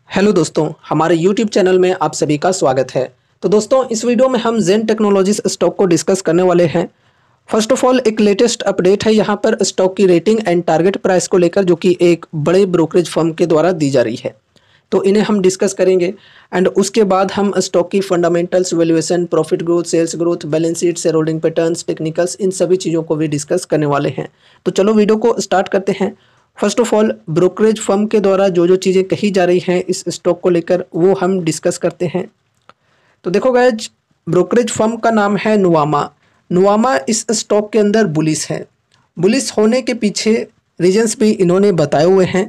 Hello दोस्तों, हमारे YouTube channel में आप सभी का स्वागत है। तो दोस्तों, इस वीडियो में हम जेन टेक्नोलॉजीज स्टॉक को डिस्कस करने वाले हैं। फर्स्ट ऑफ ऑल एक लेटेस्ट अपडेट है यहाँ पर स्टॉक की रेटिंग एंड टारगेट प्राइस को लेकर, जो कि एक बड़े ब्रोकरेज फर्म के द्वारा दी जा रही है। तो इन्हें हम डिस्कस करेंगे एंड उसके बाद हम स्टॉक की fundamentals, valuation, profit growth, sales growth, balance sheet, share holding patterns, technicals, इन सभी चीज़ों को भी डिस्कस करने वाले हैं। तो चलो वीडियो को स्टार्ट करते हैं। First of all brokerage firm के द्वारा जो जो चीज़ें कही जा रही हैं इस स्टॉक को लेकर वो हम डिस्कस करते हैं। तो देखो गाइज, ब्रोकरेज फर्म का नाम है नुवामा। नुवामा इस स्टॉक के अंदर बुलिश है। बुलिश होने के पीछे रीजंस भी इन्होंने बताए हुए हैं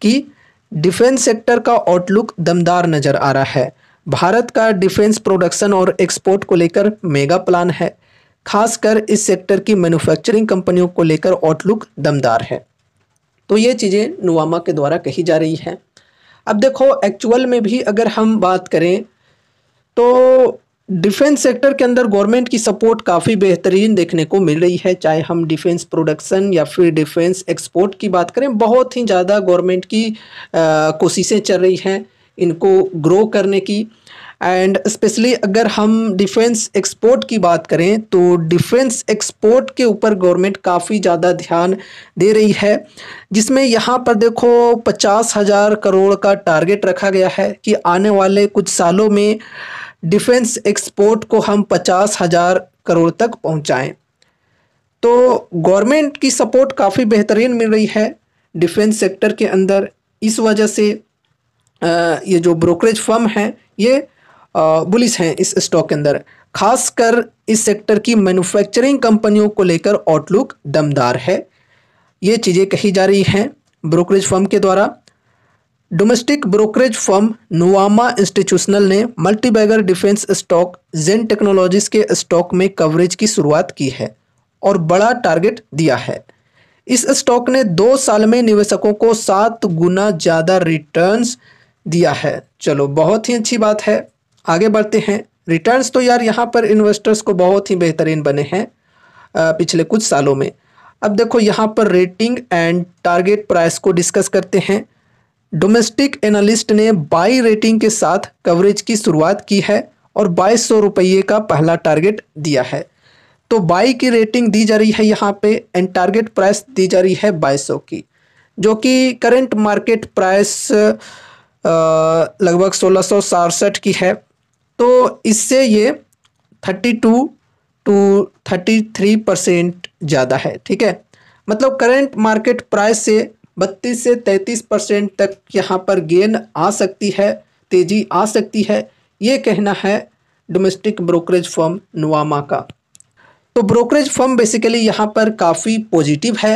कि डिफेंस सेक्टर का आउटलुक दमदार नज़र आ रहा है। भारत का डिफेंस प्रोडक्शन और एक्सपोर्ट को लेकर मेगा प्लान है। खासकर इस सेक्टर की मैन्युफैक्चरिंग कंपनियों को लेकर आउटलुक दमदार है। तो ये चीज़ें नुवामा के द्वारा कही जा रही हैं। अब देखो, एक्चुअल में भी अगर हम बात करें तो डिफेंस सेक्टर के अंदर गवर्नमेंट की सपोर्ट काफ़ी बेहतरीन देखने को मिल रही है। चाहे हम डिफेंस प्रोडक्शन या फिर डिफेंस एक्सपोर्ट की बात करें, बहुत ही ज़्यादा गवर्नमेंट की कोशिशें चल रही हैं इनको ग्रो करने की। एंड स्पेशली अगर हम डिफेंस एक्सपोर्ट की बात करें तो डिफेंस एक्सपोर्ट के ऊपर गवर्नमेंट काफ़ी ज़्यादा ध्यान दे रही है, जिसमें यहाँ पर देखो 50,000 करोड़ का टारगेट रखा गया है कि आने वाले कुछ सालों में डिफेंस एक्सपोर्ट को हम 50,000 करोड़ तक पहुँचाएँ। तो गवर्नमेंट की सपोर्ट काफ़ी बेहतरीन मिल रही है डिफेंस सेक्टर के अंदर। इस वजह से ये जो ब्रोकरेज फर्म है ये बुलिश हैं इस स्टॉक के अंदर। खासकर इस सेक्टर की मैन्युफैक्चरिंग कंपनियों को लेकर आउटलुक दमदार है। ये चीज़ें कही जा रही हैं ब्रोकरेज फर्म के द्वारा। Domestic brokerage firm Nuvama institutional ने मल्टीबैगर डिफेंस स्टॉक जेन टेक्नोलॉजीज के स्टॉक में कवरेज की शुरुआत की है और बड़ा टारगेट दिया है। इस स्टॉक ने 2 साल में निवेशकों को 7 गुना ज़्यादा रिटर्न्स दिया है। चलो, बहुत ही अच्छी बात है। आगे बढ़ते हैं। रिटर्न्स तो यार यहाँ पर इन्वेस्टर्स को बहुत ही बेहतरीन बने हैं पिछले कुछ सालों में। अब देखो, यहाँ पर रेटिंग एंड टारगेट प्राइस को डिस्कस करते हैं। डोमेस्टिक एनालिस्ट ने बाई रेटिंग के साथ कवरेज की शुरुआत की है और 2200 रुपये का पहला टारगेट दिया है। तो बाई की रेटिंग दी जा रही है यहाँ पे एंड टारगेट प्राइस दी जा रही है 2200 की, जो कि करंट मार्केट प्राइस लगभग 1667 की है। तो इससे ये 32 टू 33% ज़्यादा है। ठीक है, मतलब करंट मार्केट प्राइस से 32 से 33% तक यहाँ पर गेन आ सकती है, तेज़ी आ सकती है, ये कहना है डोमेस्टिक ब्रोकरेज फर्म नुवामा का। तो ब्रोकरेज फर्म बेसिकली यहाँ पर काफ़ी पॉजिटिव है।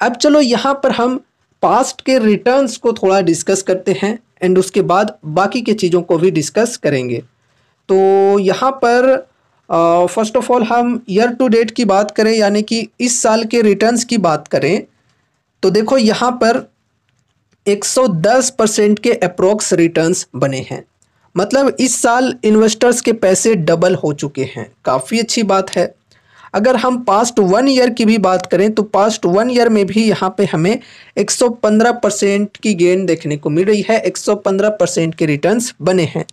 अब चलो यहाँ पर हम पास्ट के रिटर्न्स को थोड़ा डिस्कस करते हैं एंड उसके बाद बाकी के चीज़ों को भी डिस्कस करेंगे। तो यहाँ पर फर्स्ट ऑफ ऑल हम ईयर टू डेट की बात करें, यानी कि इस साल के रिटर्न्स की बात करें, तो देखो यहाँ पर 110% के अप्रोक्स रिटर्न्स बने हैं। मतलब इस साल इन्वेस्टर्स के पैसे डबल हो चुके हैं। काफ़ी अच्छी बात है। अगर हम पास्ट 1 ईयर की भी बात करें तो पास्ट 1 ईयर में भी यहाँ पे हमें 115% की गेन देखने को मिल रही है। 115% के रिटर्न्स बने हैं।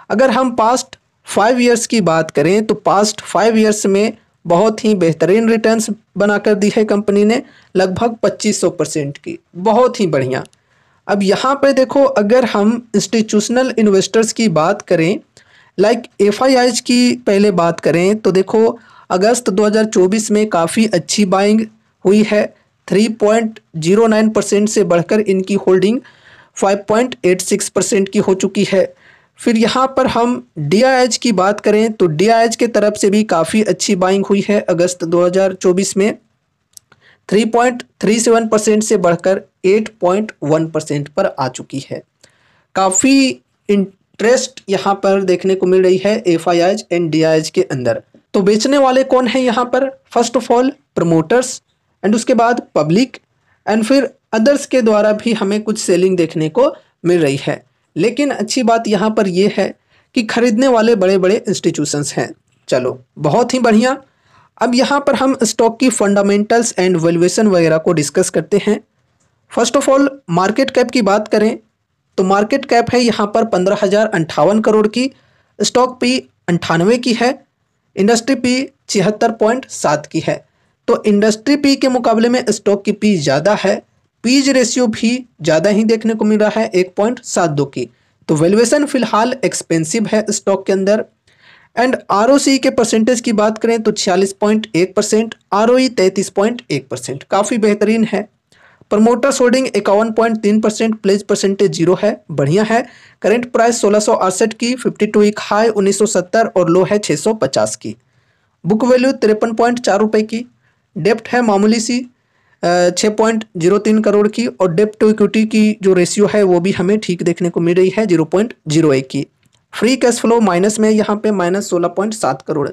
अगर हम पास्ट 5 ईयर्स की बात करें तो पास्ट 5 ईयर्स में बहुत ही बेहतरीन रिटर्न्स बनाकर दी है कंपनी ने, लगभग 2500% की। बहुत ही बढ़िया। अब यहाँ पे देखो, अगर हम इंस्टीट्यूशनल इन्वेस्टर्स की बात करें, लाइक एफआईआईज की पहले बात करें, तो देखो अगस्त 2024 में काफ़ी अच्छी बाइंग हुई है। 3.09% से बढ़कर इनकी होल्डिंग 5.86% की हो चुकी है। फिर यहाँ पर हम डीआईएच की बात करें तो डीआईएच के तरफ से भी काफ़ी अच्छी बाइंग हुई है। अगस्त 2024 में 3.37% से बढ़कर 8.1% पर आ चुकी है। काफ़ी इंटरेस्ट यहाँ पर देखने को मिल रही है एफआईआईज एंड डीआईएच के अंदर। तो बेचने वाले कौन हैं यहाँ पर? First of all promoters and उसके बाद पब्लिक एंड फिर अदर्स के द्वारा भी हमें कुछ सेलिंग देखने को मिल रही है। लेकिन अच्छी बात यहाँ पर यह है कि खरीदने वाले बड़े बड़े इंस्टीट्यूशंस हैं। चलो, बहुत ही बढ़िया। अब यहाँ पर हम स्टॉक की फंडामेंटल्स एंड वैल्यूएशन वगैरह को डिस्कस करते हैं। First of all market cap की बात करें तो मार्केट कैप है यहाँ पर 15,058 करोड़ की, स्टॉक पी 98 की है, इंडस्ट्री पी 76.7 की है। तो इंडस्ट्री पी के मुकाबले में स्टॉक की पी ज़्यादा है, पीज रेशियो भी ज़्यादा ही देखने को मिल रहा है 1.72 की। तो वैल्यूएशन फिलहाल एक्सपेंसिव है स्टॉक के अंदर। एंड आरओसी के परसेंटेज की बात करें तो 46.1%, आरओई 33.1%, काफ़ी बेहतरीन है। प्रमोटर्स होल्डिंग 51.3%, प्लेज परसेंटेज 0 है, बढ़िया है। करंट प्राइस 1668 की, 52 वीक हाई 1970 और लो है 650 की। बुक वैल्यू 53.4 रुपये की। डेप्ट है मामूली सी 6.03 करोड़ की, और डेप्ट टू इक्विटी की जो रेशियो है वो भी हमें ठीक देखने को मिल रही है 0.01 की। फ्री कैश फ्लो माइनस में यहाँ पे -16.7 crore.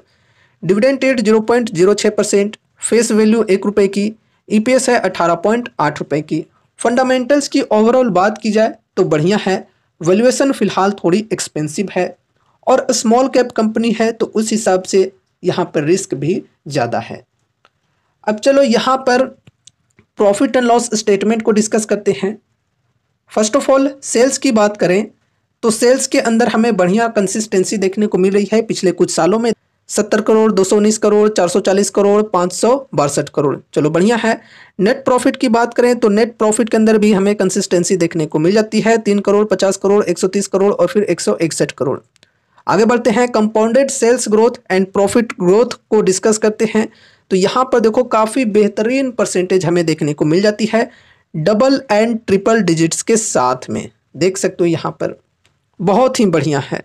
Dividend rate 0.06%, face value 1 रुपये की, ईपीएस है 18.8 रुपये की। फंडामेंटल्स की ओवरऑल बात की जाए तो बढ़िया है, वैल्यूएशन फिलहाल थोड़ी एक्सपेंसिव है और स्मॉल कैप कंपनी है तो उस हिसाब से यहाँ पर रिस्क भी ज़्यादा है। अब चलो यहाँ पर प्रॉफिट एंड लॉस स्टेटमेंट को डिस्कस करते हैं। फर्स्ट ऑफ ऑल सेल्स की बात करें तो सेल्स के अंदर हमें बढ़िया कंसिस्टेंसी देखने को मिल रही है पिछले कुछ सालों में। 70 करोड़, 219 करोड़, 440 करोड़, 562 करोड़, चलो बढ़िया है। नेट प्रॉफिट की बात करें तो नेट प्रॉफिट के अंदर भी हमें कंसिस्टेंसी देखने को मिल जाती है, 3 करोड़, 50 करोड़, 130 करोड़ और फिर 161 करोड़। आगे बढ़ते हैं, compounded sales growth and profit growth को डिस्कस करते हैं। तो यहाँ पर देखो काफ़ी बेहतरीन परसेंटेज हमें देखने को मिल जाती है, डबल एंड ट्रिपल डिजिट्स के साथ में देख सकते हो, यहाँ पर बहुत ही बढ़िया है।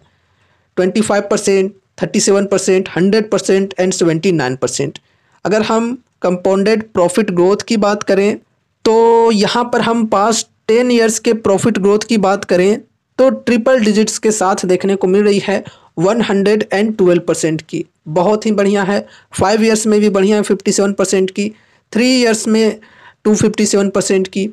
25%, 37%, 100% एंड 79%। अगर हम कंपाउंडेड प्रॉफिट ग्रोथ की बात करें तो यहाँ पर हम पास्ट 10 ईयर्स के प्रॉफिट ग्रोथ की बात करें तो ट्रिपल डिजिट्स के साथ देखने को मिल रही है 112% की, बहुत ही बढ़िया है। 5 ईयर्स में भी बढ़िया है 57% की, 3 ईयर्स में 257% की,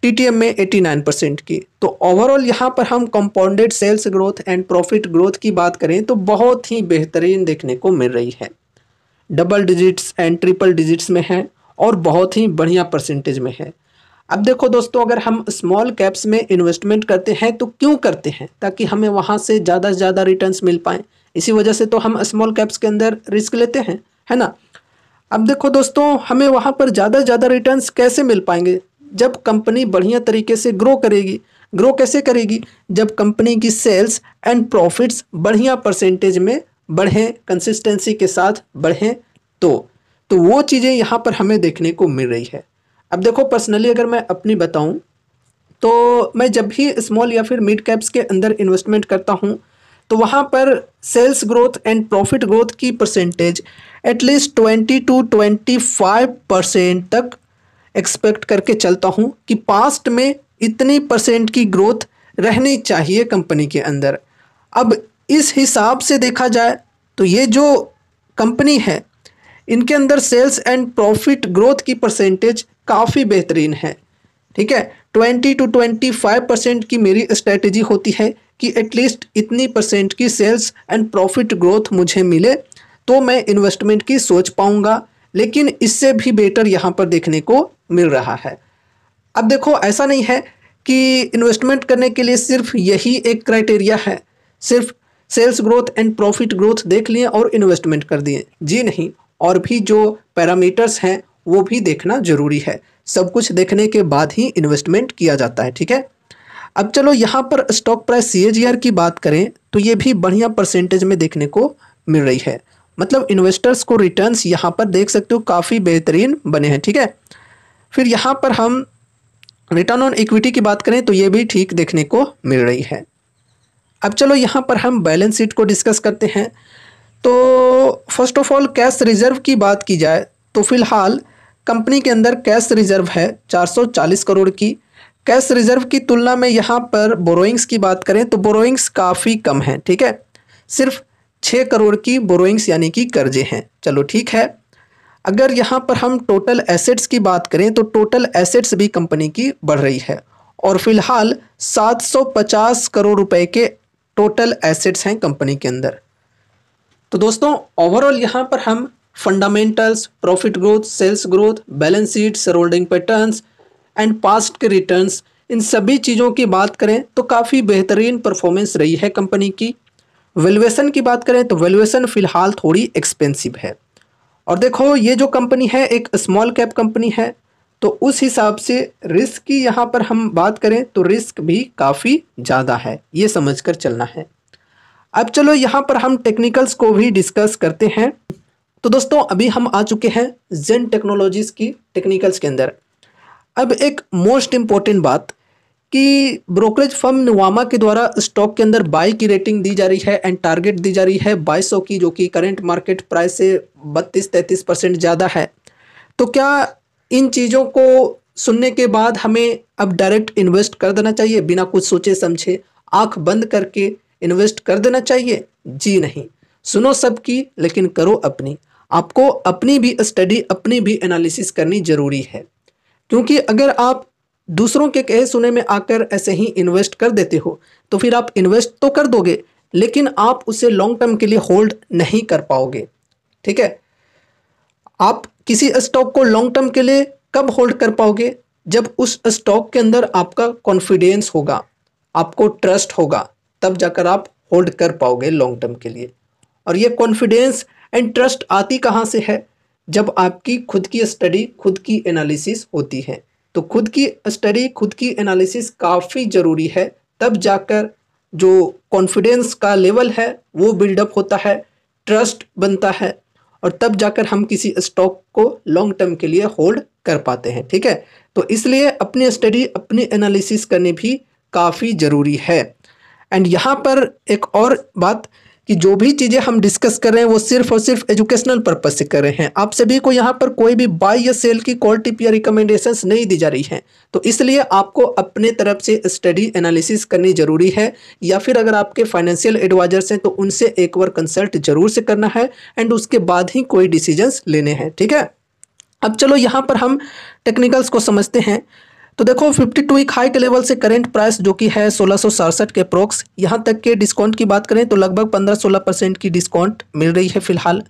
टीटीएम में 89% की। तो ओवरऑल यहाँ पर हम compounded sales growth and profit growth की बात करें तो बहुत ही बेहतरीन देखने को मिल रही है, double digits and triple digits में है और बहुत ही बढ़िया परसेंटेज में है। अब देखो दोस्तों, अगर हम स्मॉल कैप्स में इन्वेस्टमेंट करते हैं तो क्यों करते हैं, ताकि हमें वहाँ से ज़्यादा रिटर्न्स मिल पाएँ, इसी वजह से तो हम स्मॉल कैप्स के अंदर रिस्क लेते हैं, है ना। अब देखो दोस्तों, हमें वहाँ पर ज़्यादा रिटर्न्स कैसे मिल पाएंगे, जब कंपनी बढ़िया तरीके से ग्रो करेगी। ग्रो कैसे करेगी, जब कंपनी की सेल्स एंड प्रॉफिट्स बढ़िया परसेंटेज में बढ़ें, कंसिस्टेंसी के साथ बढ़ें, तो वो चीज़ें यहाँ पर हमें देखने को मिल रही है। अब देखो पर्सनली अगर मैं अपनी बताऊं तो मैं जब भी स्मॉल या फिर मिड कैप्स के अंदर इन्वेस्टमेंट करता हूं तो वहां पर sales growth and profit growth की परसेंटेज एटलीस्ट 20 to 25% तक एक्सपेक्ट करके चलता हूं कि पास्ट में इतनी परसेंट की ग्रोथ रहनी चाहिए कंपनी के अंदर। अब इस हिसाब से देखा जाए तो ये जो कंपनी है इनके अंदर सेल्स एंड प्रॉफिट ग्रोथ की परसेंटेज काफ़ी बेहतरीन है, ठीक है। 20 to 25% की मेरी स्ट्रेटेजी होती है कि एटलीस्ट इतनी परसेंट की सेल्स एंड प्रॉफिट ग्रोथ मुझे मिले तो मैं इन्वेस्टमेंट की सोच पाऊंगा, लेकिन इससे भी बेटर यहाँ पर देखने को मिल रहा है। अब देखो ऐसा नहीं है कि इन्वेस्टमेंट करने के लिए सिर्फ यही एक क्राइटेरिया है, सिर्फ sales growth and profit growth देख लिए और इन्वेस्टमेंट कर दिए, जी नहीं, और भी जो पैरामीटर्स हैं वो भी देखना जरूरी है। सब कुछ देखने के बाद ही इन्वेस्टमेंट किया जाता है, ठीक है। अब चलो यहाँ पर स्टॉक प्राइस CAGR की बात करें तो ये भी बढ़िया परसेंटेज में देखने को मिल रही है, मतलब इन्वेस्टर्स को रिटर्न्स यहाँ पर देख सकते हो काफ़ी बेहतरीन बने हैं, ठीक है। फिर यहाँ पर हम रिटर्न ऑन इक्विटी की बात करें तो ये भी ठीक देखने को मिल रही है। अब चलो यहाँ पर हम बैलेंस शीट को डिस्कस करते हैं। तो first of all cash reserve की बात की जाए तो फिलहाल कंपनी के अंदर कैश रिजर्व है 440 करोड़ की। कैश रिजर्व की तुलना में यहाँ पर बोरोइंग्स की बात करें तो बोरोइंग्स काफ़ी कम है, ठीक है, सिर्फ 6 करोड़ की बोरोइंग्स यानी कि कर्जे हैं, चलो ठीक है। अगर यहाँ पर हम टोटल एसेट्स की बात करें तो टोटल एसेट्स भी कंपनी की बढ़ रही है और फिलहाल 750 करोड़ रुपए के टोटल एसेट्स हैं कंपनी के अंदर। तो दोस्तों ओवरऑल यहाँ पर हम fundamentals, profit growth, sales growth, balance sheet, share holding patterns and past के रिटर्न्स, इन सभी चीज़ों की बात करें तो काफ़ी बेहतरीन परफॉर्मेंस रही है कंपनी की। वैल्यूएशन की बात करें तो वैल्यूएशन फ़िलहाल थोड़ी एक्सपेंसिव है। और देखो ये जो कंपनी है एक स्मॉल कैप कंपनी है, तो उस हिसाब से रिस्क की यहाँ पर हम बात करें तो रिस्क भी काफ़ी ज़्यादा है, ये समझकर चलना है। अब चलो यहाँ पर हम टेक्निकल्स को भी डिस्कस करते हैं। तो दोस्तों अभी हम आ चुके हैं जेन टेक्नोलॉजीज़ की टेक्निकल्स के अंदर। अब एक मोस्ट इम्पॉर्टेंट बात कि ब्रोकरेज फर्म नुवामा के द्वारा स्टॉक के अंदर बाई की रेटिंग दी जा रही है एंड टारगेट दी जा रही है 2200 की, जो कि करंट मार्केट प्राइस से 32-33% ज़्यादा है। तो क्या इन चीज़ों को सुनने के बाद हमें अब डायरेक्ट इन्वेस्ट कर देना चाहिए, बिना कुछ सोचे समझे आंख बंद करके इन्वेस्ट कर देना चाहिए? जी नहीं, सुनो सबकी लेकिन करो अपनी। आपको अपनी भी स्टडी, अपनी भी एनालिसिस करनी जरूरी है, क्योंकि अगर आप दूसरों के कहे सुने में आकर ऐसे ही इन्वेस्ट कर देते हो तो फिर आप इन्वेस्ट तो कर दोगे लेकिन आप उसे लॉन्ग टर्म के लिए होल्ड नहीं कर पाओगे। ठीक है, आप किसी स्टॉक को लॉन्ग टर्म के लिए कब होल्ड कर पाओगे? जब उस स्टॉक के अंदर आपका कॉन्फिडेंस होगा, आपको ट्रस्ट होगा, तब जाकर आप होल्ड कर पाओगे लॉन्ग टर्म के लिए। और ये कॉन्फिडेंस एंड ट्रस्ट आती कहाँ से है? जब आपकी खुद की स्टडी, खुद की एनालिसिस होती है। तो खुद की स्टडी, खुद की एनालिसिस काफ़ी ज़रूरी है, तब जाकर जो कॉन्फिडेंस का लेवल है वो बिल्डअप होता है, ट्रस्ट बनता है, और तब जाकर हम किसी स्टॉक को लॉन्ग टर्म के लिए होल्ड कर पाते हैं। ठीक है, तो इसलिए अपनी स्टडी, अपनी एनालिसिस करनी भी काफ़ी ज़रूरी है। एंड यहाँ पर एक और बात कि जो भी चीज़ें हम डिस्कस कर रहे हैं वो सिर्फ और सिर्फ एजुकेशनल पर्पज से कर रहे हैं। आप सभी को यहाँ पर कोई भी बाय या सेल की कॉल टिप या रिकमेंडेशंस नहीं दी जा रही है। तो इसलिए आपको अपने तरफ से स्टडी एनालिसिस करनी जरूरी है, या फिर अगर आपके फाइनेंशियल एडवाइजर्स हैं तो उनसे एक बार कंसल्ट जरूर से करना है एंड उसके बाद ही कोई डिसीजंस लेने हैं। ठीक है, अब चलो यहाँ पर हम टेक्निकल्स को समझते हैं। तो देखो 52 वीक हाई के लेवल से करंट प्राइस जो कि है 1667 के अप्रोक्स, यहाँ तक के डिस्काउंट की बात करें तो लगभग 15-16% की डिस्काउंट मिल रही है फिलहाल।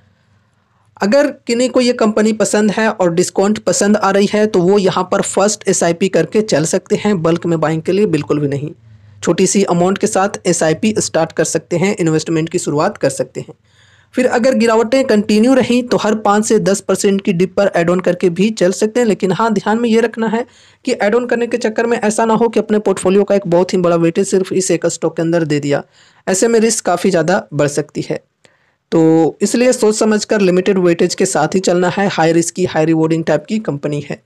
अगर किन्हीं को ये कंपनी पसंद है और डिस्काउंट पसंद आ रही है तो वो यहाँ पर फर्स्ट एसआईपी करके चल सकते हैं, बल्क में बाइंग के लिए बिल्कुल भी नहीं। छोटी सी अमाउंट के साथ एसआईपी स्टार्ट कर सकते हैं, इन्वेस्टमेंट की शुरुआत कर सकते हैं। फिर अगर गिरावटें कंटिन्यू रहीं तो हर 5 से 10% की डिप पर एड ऑन करके भी चल सकते हैं, लेकिन हाँ ध्यान में ये रखना है कि एड ऑन करने के चक्कर में ऐसा ना हो कि अपने पोर्टफोलियो का एक बहुत ही बड़ा वेटेज सिर्फ इस एक स्टॉक के अंदर दे दिया। ऐसे में रिस्क काफ़ी ज़्यादा बढ़ सकती है, तो इसलिए सोच समझकर लिमिटेड वेटेज के साथ ही चलना है। हाई रिस्क की, हाई रिवॉर्डिंग टाइप की कंपनी है।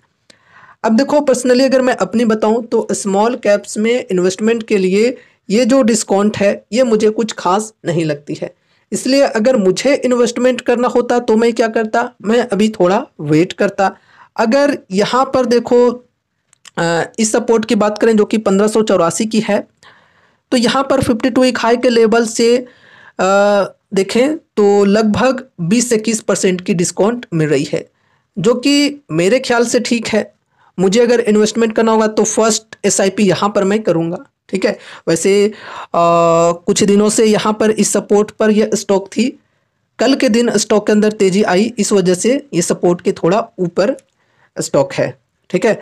अब देखो पर्सनली अगर मैं अपनी बताऊं तो स्मॉल कैप्स में इन्वेस्टमेंट के लिए ये जो डिस्काउंट है ये मुझे कुछ खास नहीं लगती है। इसलिए अगर मुझे इन्वेस्टमेंट करना होता तो मैं क्या करता, मैं अभी थोड़ा वेट करता। अगर यहाँ पर देखो इस सपोर्ट की बात करें जो कि 1584 की है, तो यहाँ पर 52 एक हाई के लेवल से देखें तो लगभग 20 से 21% की डिस्काउंट मिल रही है, जो कि मेरे ख्याल से ठीक है। मुझे अगर इन्वेस्टमेंट करना होगा तो फर्स्ट एसआईपी यहाँ पर मैं करूँगा। ठीक है, वैसे कुछ दिनों से यहाँ पर इस सपोर्ट पर यह स्टॉक थी, कल के दिन स्टॉक के अंदर तेजी आई, इस वजह से ये सपोर्ट के थोड़ा ऊपर स्टॉक है। ठीक है,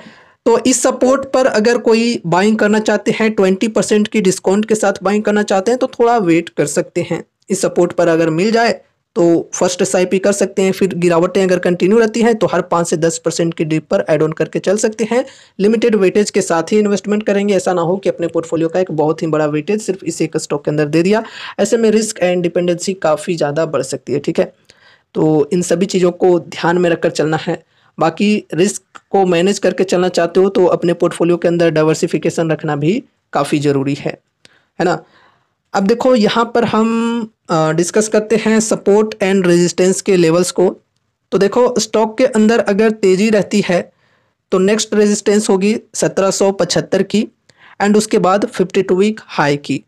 तो इस सपोर्ट पर अगर कोई बाइंग करना चाहते हैं, 20% की डिस्काउंट के साथ बाइंग करना चाहते हैं तो थोड़ा वेट कर सकते हैं। इस सपोर्ट पर अगर मिल जाए तो फर्स्ट एसआईपी कर सकते हैं। फिर गिरावटें अगर कंटिन्यू रहती हैं तो हर 5 से 10% की डिप पर ऐड ऑन करके चल सकते हैं। लिमिटेड वेटेज के साथ ही इन्वेस्टमेंट करेंगे, ऐसा ना हो कि अपने पोर्टफोलियो का एक बहुत ही बड़ा वेटेज सिर्फ इस एक स्टॉक के अंदर दे दिया। ऐसे में रिस्क एंड डिपेंडेंसी काफ़ी ज़्यादा बढ़ सकती है। ठीक है, तो इन सभी चीज़ों को ध्यान में रखकर चलना है। बाकी रिस्क को मैनेज करके चलना चाहते हो तो अपने पोर्टफोलियो के अंदर डाइवर्सिफिकेशन रखना भी काफ़ी ज़रूरी है ना। अब देखो यहाँ पर हम डिस्कस करते हैं सपोर्ट एंड रेजिस्टेंस के लेवल्स को। तो देखो स्टॉक के अंदर अगर तेज़ी रहती है तो नेक्स्ट रेजिस्टेंस होगी 1775 की एंड उसके बाद 52 वीक हाई की।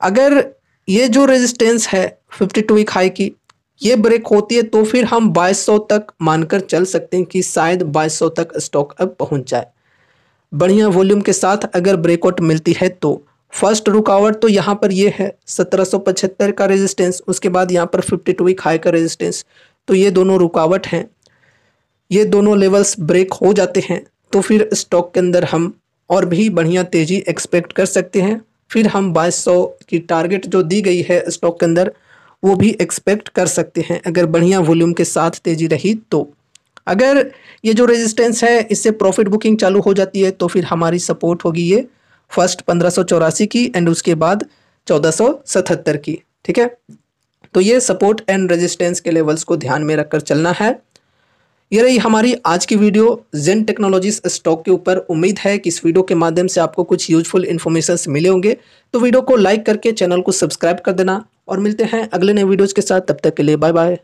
अगर ये जो रेजिस्टेंस है 52 वीक हाई की ये ब्रेक होती है तो फिर हम 2200 तक मानकर चल सकते हैं कि शायद 2200 तक स्टॉक अब पहुंच जाए। बढ़िया वॉल्यूम के साथ अगर ब्रेकआउट मिलती है तो फर्स्ट रुकावट तो यहाँ पर ये है 1775 का रेजिस्टेंस, उसके बाद यहाँ पर 52 वीक हाई का रेजिस्टेंस। तो ये दोनों रुकावट हैं, ये दोनों लेवल्स ब्रेक हो जाते हैं तो फिर स्टॉक के अंदर हम और भी बढ़िया तेज़ी एक्सपेक्ट कर सकते हैं। फिर हम 2200 की टारगेट जो दी गई है स्टॉक के अंदर वो भी एक्सपेक्ट कर सकते हैं अगर बढ़िया वॉल्यूम के साथ तेज़ी रही तो। अगर ये जो रेजिस्टेंस है इससे प्रॉफिट बुकिंग चालू हो जाती है तो फिर हमारी सपोर्ट होगी ये फर्स्ट 1584 की एंड उसके बाद 1477 की। ठीक है, तो ये सपोर्ट एंड रेजिस्टेंस के लेवल्स को ध्यान में रखकर चलना है। ये रही हमारी आज की वीडियो जेन टेक्नोलॉजीज स्टॉक के ऊपर। उम्मीद है कि इस वीडियो के माध्यम से आपको कुछ यूजफुल इन्फॉर्मेशन मिले होंगे। तो वीडियो को लाइक करके चैनल को सब्सक्राइब कर देना और मिलते हैं अगले नए वीडियोज़ के साथ। तब तक के लिए बाय बाय।